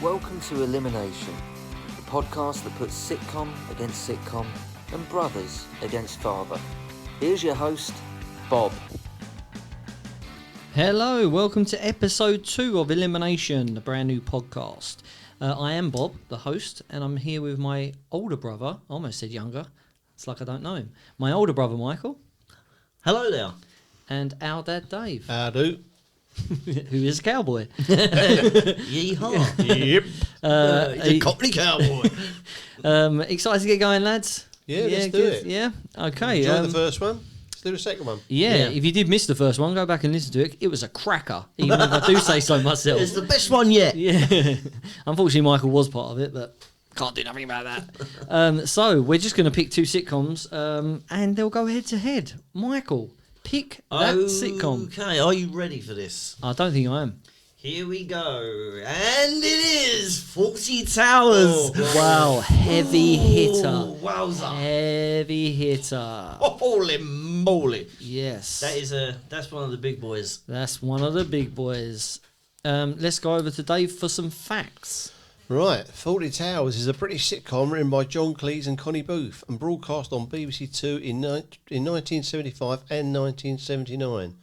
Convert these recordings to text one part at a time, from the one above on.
Welcome to Elimination, the podcast that puts sitcom against sitcom and brothers against father. Here's your host, Bob. Hello, welcome to episode 2 of Elimination, the brand new podcast. I am Bob, the host, and I'm here with my older brother. I almost said younger. It's like I don't know him. My older brother, Michael. Hello there. And our dad, Dave. I do. Who is a cowboy. Yeehaw. Yep. He's a Cockney cowboy. Excited to get going, lads? Yeah, let's do good. it. Yeah, okay. Enjoy the first one. Let's do the second one. Yeah, if you did miss the first one, go back and listen to it. It was a cracker, even if I do say so myself. It's the best one yet. Yeah. Unfortunately, Michael was part of it, but can't do nothing about that. So we're just going to pick 2 sitcoms, and they'll go head to head. Michael, pick that sitcom. Okay, are you ready for this? I don't think I am. Here we go. And it is Fawlty Towers. Oh, Wow, heavy hitter. Wowza. Heavy hitter. Holy moly. Yes. That's one of the big boys. That's one of the big boys. Let's go over to Dave for some facts. Right, Fawlty Towers is a British sitcom written by John Cleese and Connie Booth and broadcast on BBC Two in 1975 and 1979.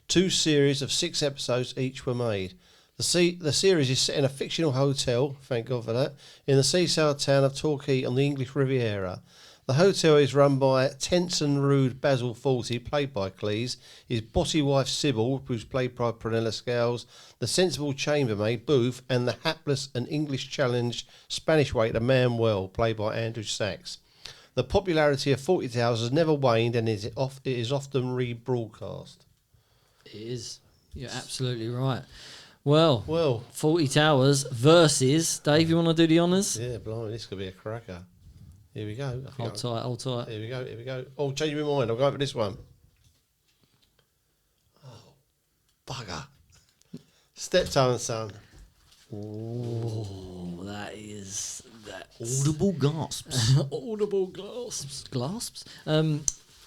2 series of 6 episodes each were made. The series is set in a fictional hotel, thank God for that, in the seaside town of Torquay on the English Riviera. The hotel is run by tense and rude Basil Fawlty, played by Cleese, his bossy wife Sybil, who's played by Prunella Scales, the sensible chambermaid Booth, and the hapless and English-challenged Spanish waiter Manuel, played by Andrew Sachs. The popularity of Fawlty Towers has never waned and it is often rebroadcast. It is. You're absolutely right. Well, Fawlty Towers versus Dave. You want to do the honours? Yeah, blimey, this could be a cracker. Here we go. Hold tight. Here we go. Oh, change my mind. I'll go for this one. Oh, bugger. Steptoe and Son. Oh, that's Audible gasps. audible gasps.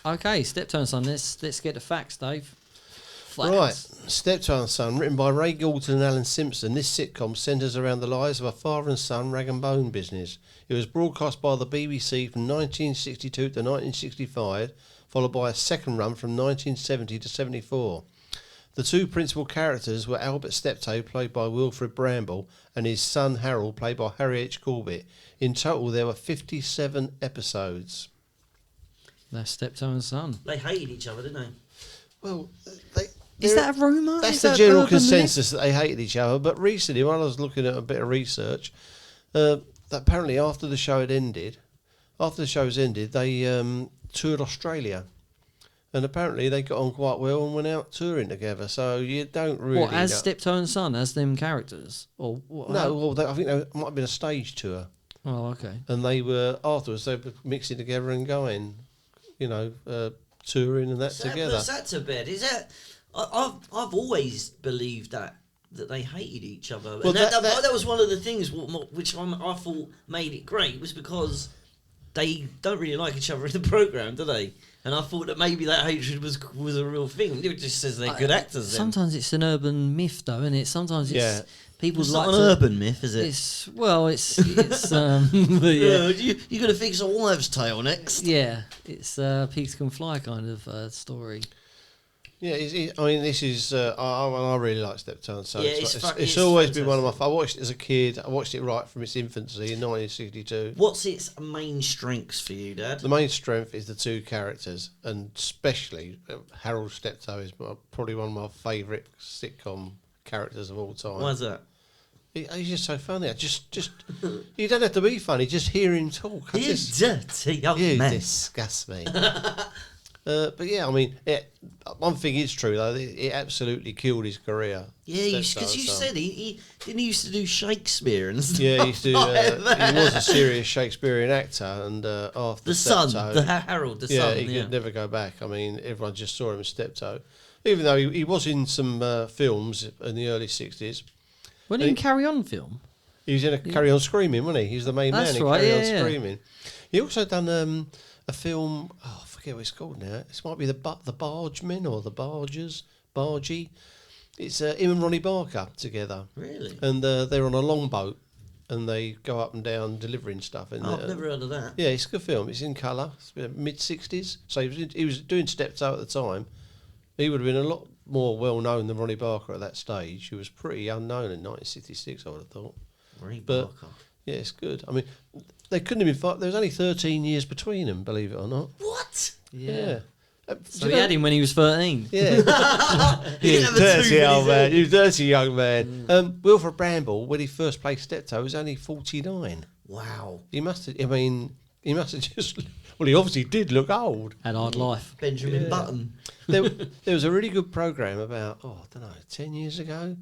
Okay, Steptoe and Son. Let's get the facts, Dave. Right, Steptoe and Son, written by Ray Galton and Alan Simpson. This sitcom centres around the lives of a father and son rag and bone business. It was broadcast by the BBC from 1962 to 1965, followed by a second run from 1970 to 74. The 2 principal characters were Albert Steptoe, played by Wilfred Bramble, and his son Harold, played by Harry H. Corbett. In total, there were 57 episodes. That's Steptoe and Son. They hated each other, didn't they? Well, Is that a rumour? That's the general consensus that they hated each other. But recently, when I was looking at a bit of research, that apparently after the show's ended, they toured Australia, and apparently they got on quite well and went out touring together. So you don't really. What, as Steptoe and Son, as them characters, or what? No, well, I think there might have been a stage tour. Oh, okay. And they were afterwards. They were mixing together and going, touring and that together. Is that to bed? Is that? I've always believed that they hated each other. Well, and that was one of the things which I thought made it great, was because they don't really like each other in the programme, do they? And I thought that maybe that hatred was a real thing. It just says they're good actors. Then. Sometimes it's an urban myth, though, isn't it? Sometimes it's people it's like not an urban myth, is it? It's yeah. You got to fix a wives' tale next. Yeah, it's pigs can fly kind of story. Yeah, this is. I really like Steptoe and Son. Yeah, it's always been one of my. I watched it as a kid. I watched it right from its infancy in 1962. What's its main strengths for you, Dad? The main strength is the 2 characters, and especially Harold Steptoe is probably one of my favourite sitcom characters of all time. Why's that? He's just so funny. Just you don't have to be funny. Just hear him talk. You dirty young You man. disgust me. But yeah, I mean, one thing is true though. It absolutely killed his career. Yeah, because you said he used to do Shakespeare and stuff. Yeah, he used to. He was a serious Shakespearean actor, and after the Steptoe, son, the Harold, the yeah, son. he could never go back. I mean, everyone just saw him as Steptoe, even though he was in some films in the early '60s. When did he Carry On film? He was in a Carry On Screaming, wasn't he? He was the main That's man in right, Carry On yeah. Screaming. He also done a film. Oh, I forget what it's called now. This might be the Bargemen or the Bargee. It's him and Ronnie Barker together. Really? And they're on a longboat and they go up and down delivering stuff. And I've never heard of that. yeah, it's a good film. It's in colour. It's mid-60s. So he was doing Steptoe at the time. He would have been a lot more well-known than Ronnie Barker at that stage. He was pretty unknown in 1966, I would have thought. Ronnie But Barker. yeah, it's good. I mean, they couldn't have been. There was only 13 years between them, believe it or not. What? Yeah. So he had him when he was 13. Yeah. He didn't have a dirty tooth in old his man. head. You dirty young man. Wilfred Bramble, when he first played Steptoe, was only 49. Wow. He must have. I mean, he must have just. Well, he obviously did look old. Had a hard life. Benjamin Button. There was a really good programme about, I don't know, 10 years ago,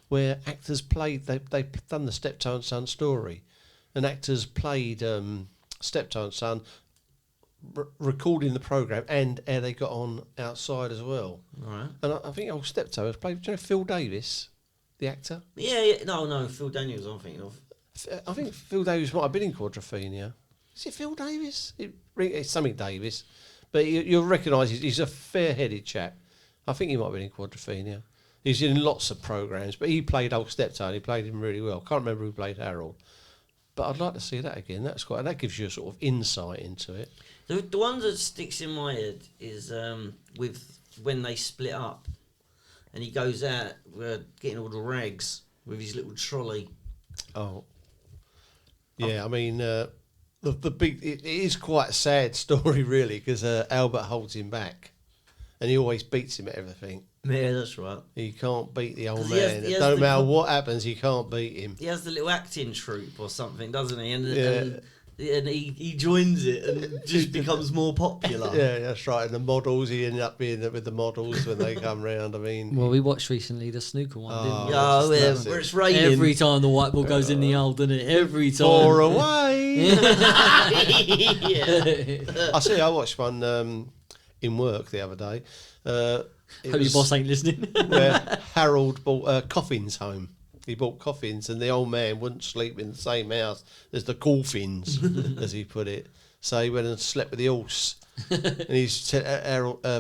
where actors played. They done the Steptoe and Son story, and actors played Steptoe and Son, recording the programme and how they got on outside as well. Right. And I think old Steptoe was played. Do you know Phil Davis, the actor? Yeah. No. Phil Daniels, I'm thinking of. I think Phil Davis might have been in Quadrophenia. Is it Phil Davis? It's something Davis. But you'll recognise he's a fair-headed chap. I think he might have been in Quadrophenia. He's in lots of programmes, but he played old Steptoe and he played him really well. Can't remember who played Harold. But I'd like to see that again. That gives you a sort of insight into it. The one that sticks in my head is with when they split up, and he goes out getting all the rags with his little trolley. Oh, yeah. I mean, the big. It is quite a sad story, really, because Albert holds him back, and he always beats him at everything. Yeah, that's right. He can't beat the old 'Cause he has- man. he It has don't the- matter what happens, he can't beat him. He has the little acting troupe or something, doesn't he? And he joins it and just becomes more popular. Yeah, that's right. And the models, he ended up being with the models when they come round. I mean, Well, we watched recently the snooker one, didn't we? Oh, yeah, That's where it. it's raining. Every time the white ball goes in the old, doesn't it? Every time. pour away. Yeah. I watched one in work the other day. Hope your boss ain't listening. Where Harold bought coffins home. He bought coffins, and the old man wouldn't sleep in the same house as the coffins, as he put it. So he went and slept with the horse. And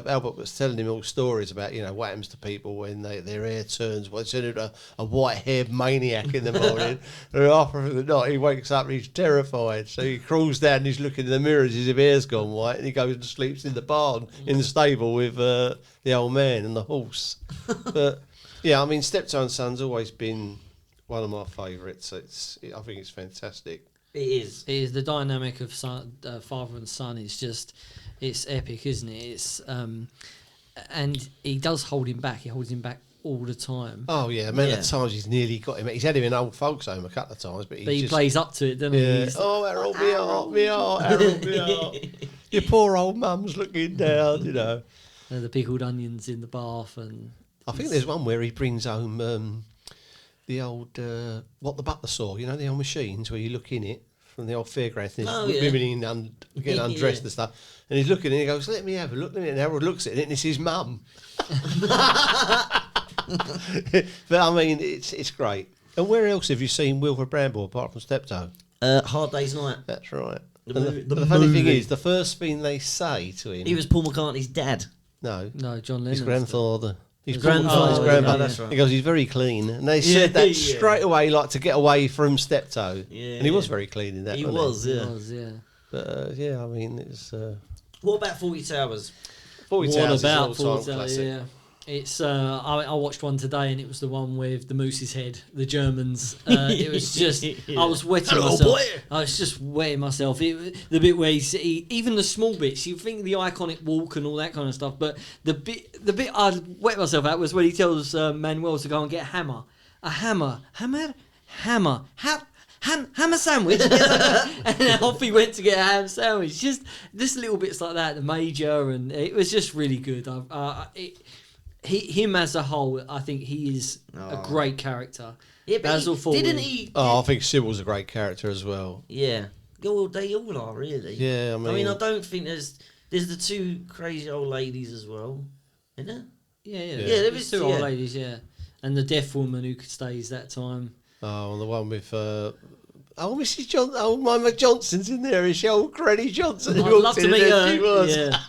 Albert was telling him all stories about, what happens to people when their hair turns. Well, it's into a white-haired maniac in the morning. And after the night, he wakes up and he's terrified. So he crawls down and he's looking in the mirror as his hair's gone white, and he goes and sleeps in the barn, in the stable with the old man and the horse. But yeah, I mean, Steptoe and Son's always been one of my favourites. I think it's fantastic. It is. It is the dynamic of father and son. It's epic, isn't it? It's and he does hold him back. He holds him back all the time. Oh yeah, the amount of times he's nearly got him. He's had him in old folks' home a couple of times, but He plays up to it, doesn't he? Yeah. He's- Oh, Harold, me heart, Harold, me heart. Your poor old mum's looking down, the pickled onions in the bath, and I think there's one where he brings home the old what the butler saw. The old machines where you look in it from the old fairgrounds. And Oh, there's yeah. women getting undressed Yeah. and stuff. And he's looking and he goes, "Let me have a look." And Harold looks at it and it's his mum. But I mean, it's great. And where else have you seen Wilfred Bramble apart from Steptoe? Hard Day's Night. That's right. The And movie- the the funny thing movie. is, the first thing they say to him, He was Paul McCartney's dad. no, John Lennon. his grandfather. His grandfather, his yeah, grandfather. that's right. He goes, he's very clean. And they said that Yeah. straight away, like to get away from Steptoe. Yeah. And he was very clean in that. He wasn't was, yeah. Was, yeah. But yeah, I mean, it's. What about 40 Towers? 40 What Towers is an about all-time 40 Towers? classic. Yeah. It's I watched one today, and it was the one with the moose's head, the Germans. It was just I was wetting Hello, myself. boy. I was just wetting myself. The bit where even the small bits, you think the iconic walk and all that kind of stuff, but the bit I wet myself at was when he tells Manuel to go and get a hammer sandwich. And off he went to get a ham sandwich. Just little bits like that, the Major, and it was just really good. Him as a whole, I think he is a great character. Yeah, but Basil Fawlty. didn't he? Oh, I think Sybil's a great character as well. Yeah. Well, they all are, really. Yeah, I mean, I don't think there's the two crazy old ladies as well, isn't there? Yeah, Yeah, there There's was- two old yeah. ladies, yeah. And the deaf woman who stays that time. and the one with. Mrs. Johnson. Oh, Mama Johnson's in there. Is she old Granny Johnson? I'd who love walked to in meet and there her. she was. Yeah.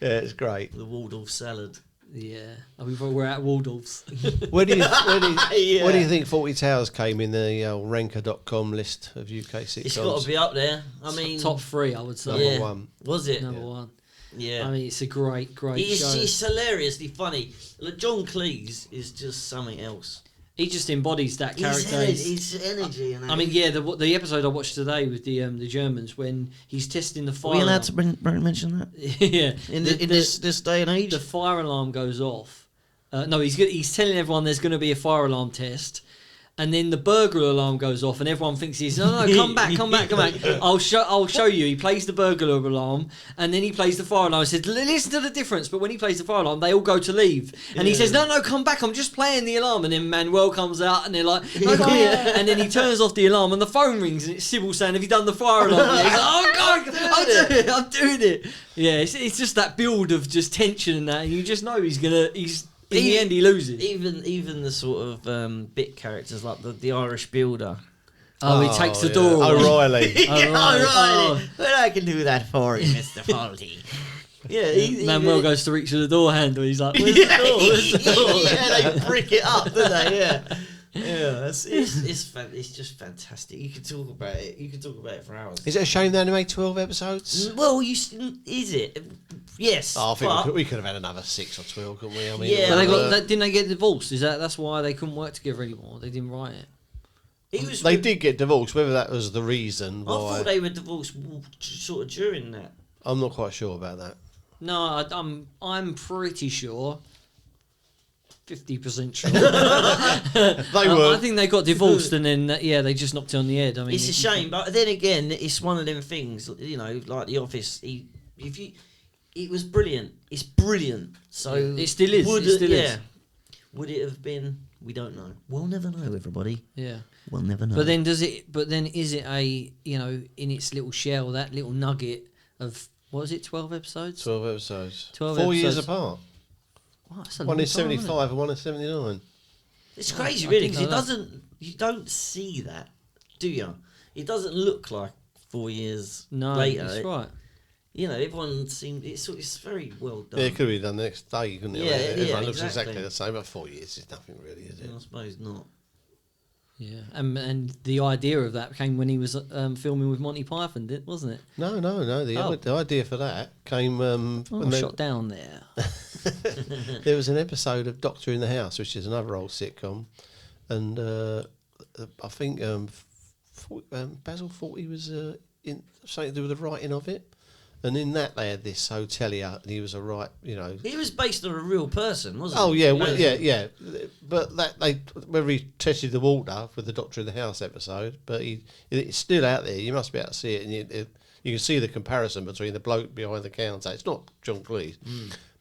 Yeah, it's great. The Waldorf salad. Yeah, we're at Waldorf's. Where do you Yeah. where do you think Fawlty Towers came in the ranker.com list of UK sitcoms? It's got to be up there. I mean, Top 3, I would say. Number one. Was it? Number 1. Yeah. I mean, it's a great show. It's hilariously funny. Like, John Cleese is just something else. He just embodies that character. His energy. And I mean, yeah, the episode I watched today with the Germans when he's testing the fire. Are we allowed to mention that? Yeah. In this day and age? The fire alarm goes off. No, he's telling everyone there's going to be a fire alarm test. And then the burglar alarm goes off, and everyone thinks he's no, come back. I'll show you. He plays the burglar alarm, and then he plays the fire alarm. He says, listen to the difference. But when he plays the fire alarm, they all go to leave, and he says, no, come back. I'm just playing the alarm. And then Manuel comes out, and they're like, no, come here. And then he turns off the alarm, and the phone rings, and it's Sybil saying, have you done the fire alarm yet? He's like, oh God, I'm doing it. Yeah, it's just that build of just tension and that, and you just know he's in the end, he loses. Even the sort of bit characters like the Irish builder. Oh, he takes the door away. O'Reilly. Oh. Well, I can do that for you, Mr. Fawlty. Yeah, Manuel goes to reach for the door handle. He's like, where's the door? Where's the door? Yeah, they brick it up, don't they? Yeah. Yeah, it's just fantastic. You can talk about it. You can talk about it for hours. Is it a shame they only made 12 episodes? Well, is it? Yes. Oh, I think we could have had another 6 or 12, couldn't we? I mean, Yeah. But didn't they get divorced? That's why they couldn't work together anymore? They didn't write it. They did get divorced. Whether that was the reason I why, thought they were divorced sort of during that. I'm not quite sure about that. No, I'm pretty sure. 50% sure. They were. I think they got divorced and then they just knocked it on the head. I mean, It's a shame, but then again, it's one of them things. You know, like The Office. It was brilliant. It's brilliant. So it still is. Is. Would it have been? We don't know. We'll never know, everybody. Yeah. We'll never know. But then is it a, in its little shell, that little nugget of, what was it, 12 episodes? 12 episodes. 12 4 years episodes. apart. Wow, that's a One long in time, isn't it? 75 and one in 79. It's crazy, I really, didn't because know you don't see that, do you? It doesn't look like 4 years No, later. that's right. You know, everyone seemed it's very well done. Yeah, it could be done the next day, couldn't it? Yeah, Everyone looks exactly. exactly the same, but 4 years is nothing really, is it? I suppose not. Yeah, and the idea of that came when he was filming with Monty Python, wasn't it? No. The idea for that came when Shot down there. there was an episode of Doctor in the House, which is another old sitcom, and I think Basil Fawlty was in something to do with the writing of it, and in that they had this hotelier, and he was He was based on a real person, wasn't Oh he? yeah, but whether he tested the water with the Doctor in the House episode, but it's still out there. You must be able to see it, and you can see the comparison between the bloke behind the counter. It's not John Cleese,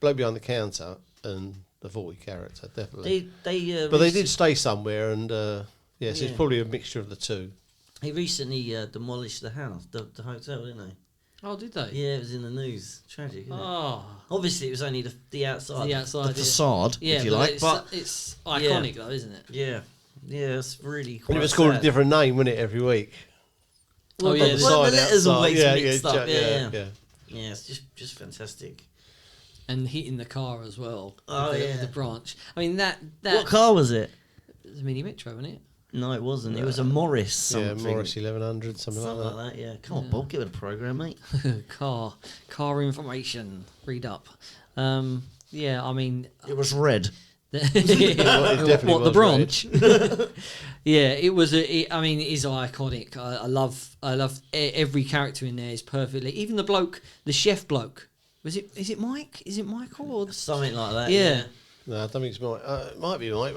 bloke behind the counter, and the Fawlty character, definitely. But they did stay somewhere, and yes, it's probably a mixture of the two. He recently demolished the house, the hotel, didn't he? Oh, did they? Yeah, it was in the news. Tragic, isn't it? Oh, Obviously, it was only the outside. The outside, The yeah. facade, yeah, if you like. it's, But it's iconic though, isn't it? yeah, it's really And quite it was called a sad. different name, wouldn't it, every week? Oh, yeah, the the letters outside. always Yeah, mixed up. Yeah. yeah. It's just fantastic. And hitting the car as well. Oh, with yeah. the branch. I mean that What car was it? it was a mini metro, wasn't it? No, it wasn't. It was a Morris something. Yeah, Morris 1100, something like that. Yeah, come on, Bob, give it a program, mate. car information. Read up. Yeah, I mean, It was red. definitely what the was branch? Yeah, it was. It is iconic. I love every character in there is perfectly. Even the bloke, the chef bloke. Is it Mike? Is it Michael? Or Something like that. Yeah. No, I don't think it's Mike. It might be Mike.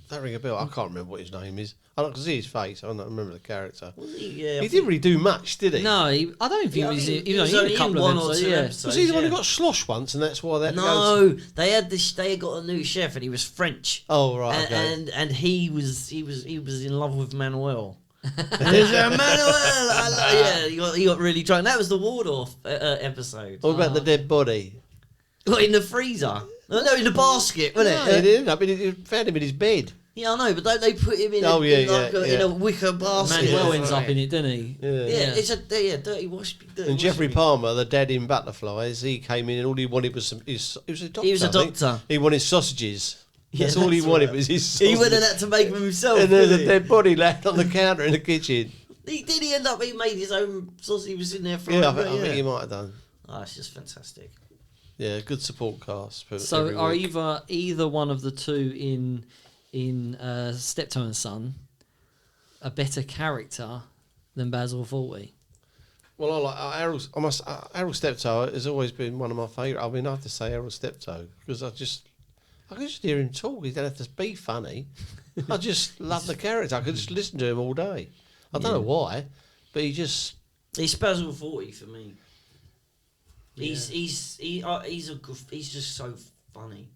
That ring a bell. I can't remember what his name is. I can see his face. I don't remember the character. Was he? Yeah. He didn't really do much, did he? No, I don't think Yeah, he was. I think He was he was only in a only couple in of one or episodes. two Yeah. episodes. Was he the one who yeah. got sloshed once, and that's why that goes... No, they had this. They got a new chef, and he was French. Oh right, and, okay. and he was in love with Manuel. Manuel, he got really drunk. That was the Waldorf episode. What about the dead body? What, in the freezer? No, in the basket, wasn't No, it? he ended up. He found him in his bed. Yeah, I know, but don't they put him in, Oh, in a wicker basket? Manuel ends up in it, doesn't he? Yeah. It's a dirty wash. And Jeffrey Palmer, the dad in Butterflies, he came in and all he wanted was he was a doctor. He was a I think. doctor. He wanted sausages. Yeah, That's all he that's wanted right. was his sausages. He wouldn't have to make them himself. And there's did a he? dead body left on the counter in the kitchen. He end up. He made his own sausage. He was in there for. Yeah, I think he might have done. Oh, it's just fantastic. Yeah, good support cast. So every are week. either one of the two in Steptoe and Son a better character than Basil Fawlty? Well, I like Errol Steptoe has always been one of my favourite. I mean, I have to say Errol Steptoe because I can just hear him talk. He don't have to be funny. I just love the character. I could just listen to him all day. I don't know why, but he's Basil Fawlty for me. He's just so funny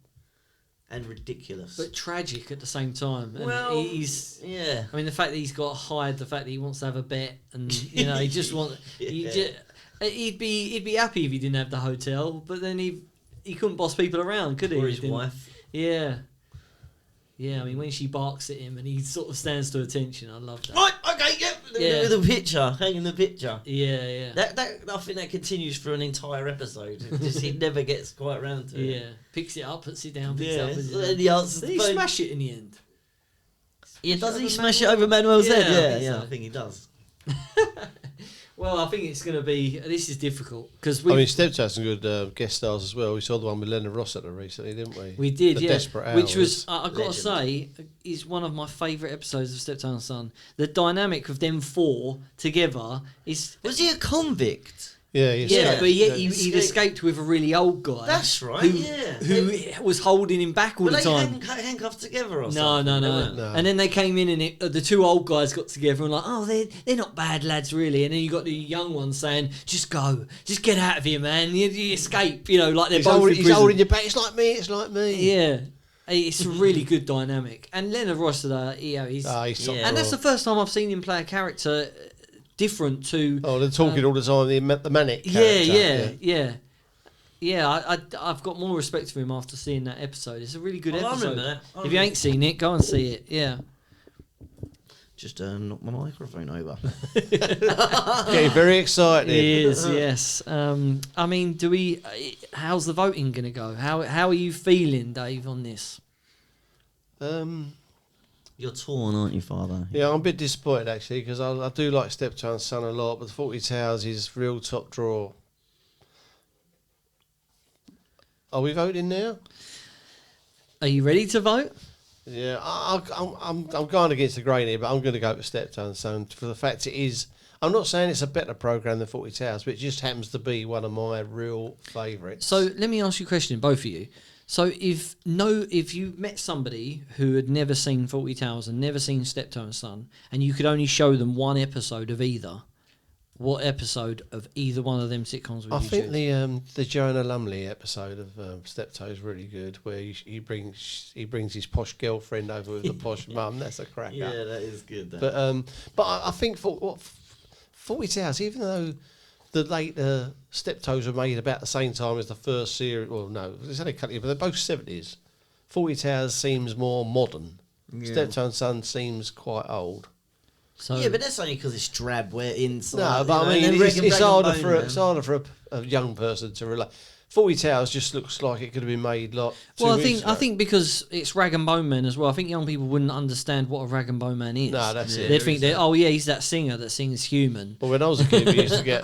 and ridiculous. But tragic at the same time. And well, he's yeah. I mean, the fact that he's got to hide the fact that he wants to have a bet, and he just wants. He'd be happy if he didn't have the hotel, but then he couldn't boss people around, could he? Or his He didn't- wife. Yeah. Yeah, I mean, when she barks at him and he sort of stands to attention, I love that. Right, okay, Yeah. the picture, hanging the picture. Yeah. That I think that continues for an entire episode. It just he never gets quite round to it. Yeah. Picks it up, puts it down, picks Yeah. it up. Puts it And down. he answers Did the he phone. smash it in the end? Yeah, doesn't he over smash it Manuel? over Manuel's Yeah, I head? think Yeah, so. I think he does. Well, I think it's going to be. This is difficult because I mean, Steptoe had some good guest stars as well. We saw the one with Leonard Rossiter recently, didn't we? we did, The yeah. Desperate Which was, Hours. I've got to Legend. say, is one of my favourite episodes of Steptoe and Son. The dynamic of them four together is. Was he a convict? Yeah, Yeah, but he'd Escaped. escaped with a really old guy. That's right, Who, yeah. who was holding him back all Were the they time. handcuffed together or No, something? no, They no, weren't. No. And then they came in and the two old guys got together and like, oh, they're not bad lads really. And then you got the young one saying, just go, just get out of here, man. You escape, like they're He's both holding, in he's prison. holding your back. It's like me. It's like me. Yeah, it's a really good dynamic. And Leonard Rossiter, he's He's top Yeah. and that's the drawer. first time I've seen him play a character different to. Oh, they're talking all the time. The manic. Yeah. Character, I've got more respect for him after seeing that episode. It's a really good Oh, I episode. remember that. I If you remember- ain't seen it, go and see it. Yeah. Just knock my microphone over. Getting very excited. It is, yes. I mean, how's the voting going to go? How are you feeling, Dave, on this? You're torn, aren't you, Father? Yeah, I'm a bit disappointed actually because I do like Steptoe and Son a lot, but Fawlty Towers is real top draw. Are we voting now? Are you ready to vote? Yeah, I'm going against the grain here, but I'm going to go for Steptoe and Son for the fact it is. I'm not saying it's a better program than Fawlty Towers, but it just happens to be one of my real favourites. So let me ask you a question, both of you. So if you met somebody who had never seen Fawlty Towers and never seen Steptoe and Son, and you could only show them one episode of either, what episode of either one of them sitcoms would I you think choose? the Joanna Lumley episode of Steptoe is really good, where he brings his posh girlfriend over with the posh mum. That's a cracker. Yeah, that is good. That. But I think for Fawlty Towers, even though the later Steptoes were made about the same time as the first series, well, no, there's only a couple, but they're both 70s. Fawlty Towers seems more modern. Yeah. Steptoe and Son seems quite old. So Yeah, but that's only because it's drab. We're inside. No, but I mean, it's harder for a young person to relate. Fawlty Towers just looks like it could have been made like. well, 2 weeks I ago. think because it's Rag and Bone Man as well. I think young people wouldn't understand what a Rag and Bone Man is. No, that's Yeah. it. They think that he's that singer that sings Human. Well, when I was a kid, we used to get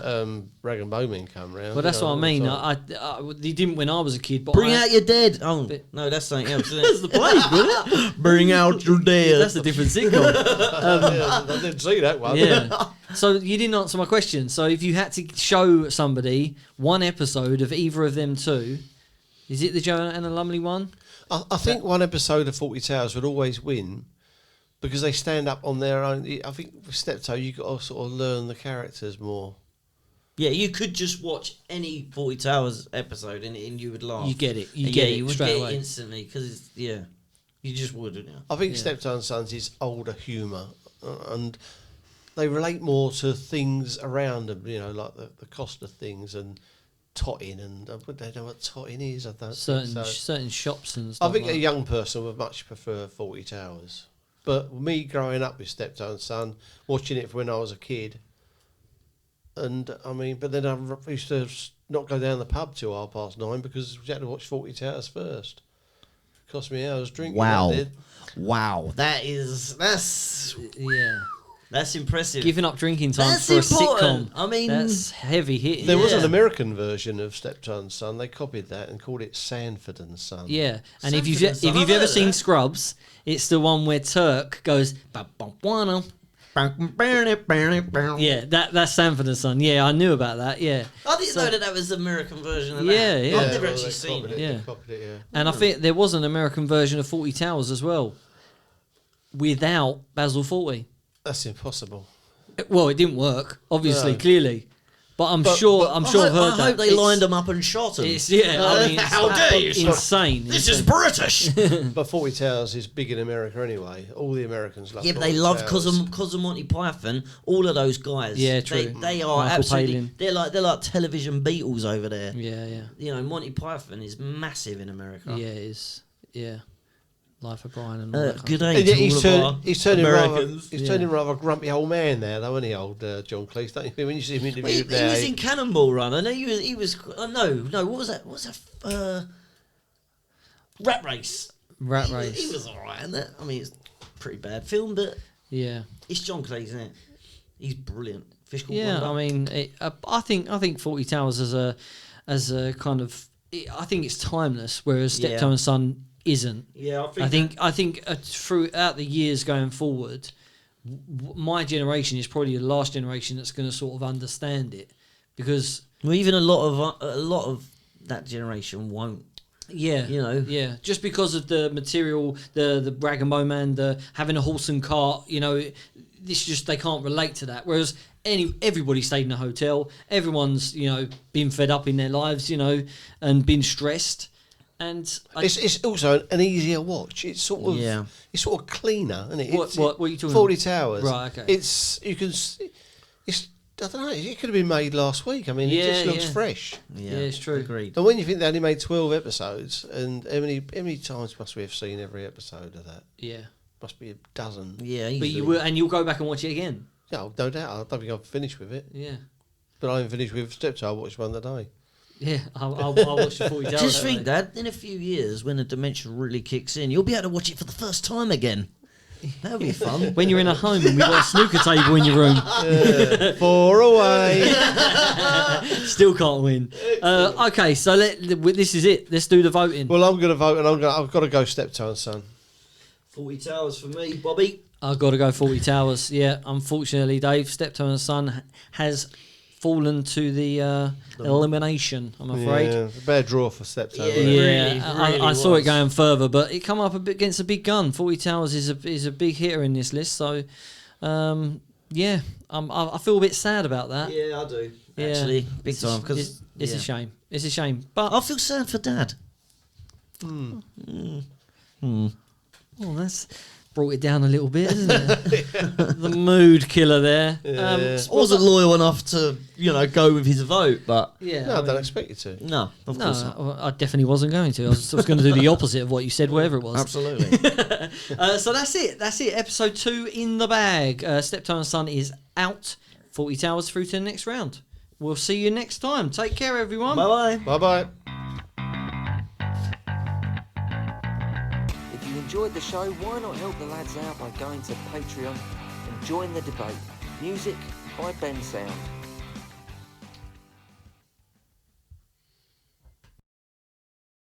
Rag and Bowman come round. Well, that's what I all the mean. time. They didn't when I was a kid, but Bring out your dead. Oh But- no, that's something else. Isn't That's it? the Plague, wasn't it? Bring out your dead. That's a different sitcom. Yeah, I didn't see that one. Yeah. So you didn't answer my question. So if you had to show somebody one episode of either of them two, is it the Joanna and the Lumley one? I think one episode of Fawlty Towers would always win because they stand up on their own. I think with Steptoe, you've got to sort of learn the characters more. Yeah, you could just watch any 40 Towers episode and you would laugh. You get it. You Yeah, get it you would straight get away. it instantly because you just would, wouldn't you? I think Yeah. Steptoe and Sons is older humour and they relate more to things around them, like the cost of things and Totting, and would they know what Totting is? I don't certain think so. certain shops and I stuff. think like a young person would much prefer Fawlty Towers. But me growing up with Steptoe and Son, watching it when I was a kid, and I mean, but then I used to not go down the pub till 9:30 because we had to watch Fawlty Towers first. It cost me hours drinking. Wow. That did. Wow, that's yeah. that's impressive. Giving up drinking time That's for a important. sitcom. I mean, that's heavy hitting. There was an Yeah. American version of Steptoe and Son. They copied that and called it Sanford and Son. Yeah, and if Sanford you've and Son, if you've I've ever heard seen that. Scrubs, it's the one where Turk goes "Ba-bum-bwana." Yeah, that's Sanford and Son. Yeah, I knew about that. Yeah, I didn't know that was the American version of that. Yeah, yeah. I've never well, actually they seen copied it. Yeah. They copied it, yeah. and I think there was an American version of 40 Towers as well, without Basil Fawlty. That's impossible. Well, it didn't work, obviously, No. clearly, but I'm But- sure but I've heard I that. hope they It's- lined them up and shot them. It's I mean, it's How dare you, sir. insane. This is insane. British. But Fawlty Towers is big in America anyway. All the Americans love Yeah, but they Fawlty love Towers. because of Monty Python. All of those guys. Yeah, true. They are Michael absolutely. Palin. They're like television Beatles over there. Yeah, yeah, You know, Monty Python is massive in America. yeah. It is. Yeah, Life of Brian and all that. Kind Good of day And to yet all of our he's turning rather, Americans. he's Yeah. turning rather a grumpy old man now, though, isn't he, old John Cleese? Don't you think when you see him Well, interviewed he now? was in Cannonball Run. I know he was. No. What was that? What was that? Rat Race. Rat He Race. was alright in that. I mean, it's a pretty bad film, but Yeah, it's John Cleese, isn't it? He's brilliant. Fish Called yeah. Wanda. I mean, I think 40 Towers as a kind of. I think it's timeless, whereas Steptoe Yeah. and Son isn't. Yeah, I think throughout the years going forward, my generation is probably the last generation that's going to sort of understand it, because Well, even a lot of that generation won't. yeah, You know. yeah, just because of the material, the rag and bone man, the having a horse and cart, this just they can't relate to that. Whereas everybody stayed in a hotel, everyone's been fed up in their lives, and been stressed. And It's also an easier watch. It's sort of it's sort of cleaner, isn't it? What are you talking 40 Towers. Right, okay. It's I don't know. It could have been made last week. I mean, it Yeah, just looks yeah. fresh. Yeah, it's true. Agreed. And when you think they only made 12 episodes, and how many times must we have seen every episode of that? Yeah, Must be a dozen. Yeah, but you'll go back and watch it again. Yeah, no doubt. I don't think I've finished with it. Yeah. But I haven't finished with Steptoe. I watched one today. Yeah, I'll watch the 40 Towers. Just think, that. Dad, in a few years, when the dementia really kicks in, you'll be able to watch it for the first time again. That'll be fun. When you're in a home and we've got a snooker table in your room, 4 away. still can't win. Okay, so this is it. Let's do the voting. Well, I'm going to vote, and I've got to go Steptoe and Son. 40 Towers for me, Bobby. I've got to go 40 Towers. Yeah, unfortunately, Dave, Steptoe and Son has fallen to the elimination, I'm afraid. Yeah, a bad draw for Steptoe. Yeah. wasn't it? Yeah, really I saw it was. going further, but it come up against a big gun. 40 Towers is a big hitter in this list, so yeah, I feel a bit sad about that. Yeah, I do. Yeah. Actually, big It's a- time. Because it's a shame. It's a shame, but I feel sad for Dad. well, that's brought it down a little bit, isn't it? The mood killer there. Yeah. I wasn't loyal enough to, go with his vote, but Yeah, No, I I don't mean, expect you to. no, of course not. no, I definitely wasn't going to. I was going to do the opposite of what you said, whatever it was. Absolutely. So that's it. That's it. Episode 2 in the bag. Steptoe and Son is out. 40 Towers through to the next round. We'll see you next time. Take care, everyone. Bye-bye. Bye-bye. If you enjoyed the show, why not help the lads out by going to Patreon and join the debate. Music by Ben Sound.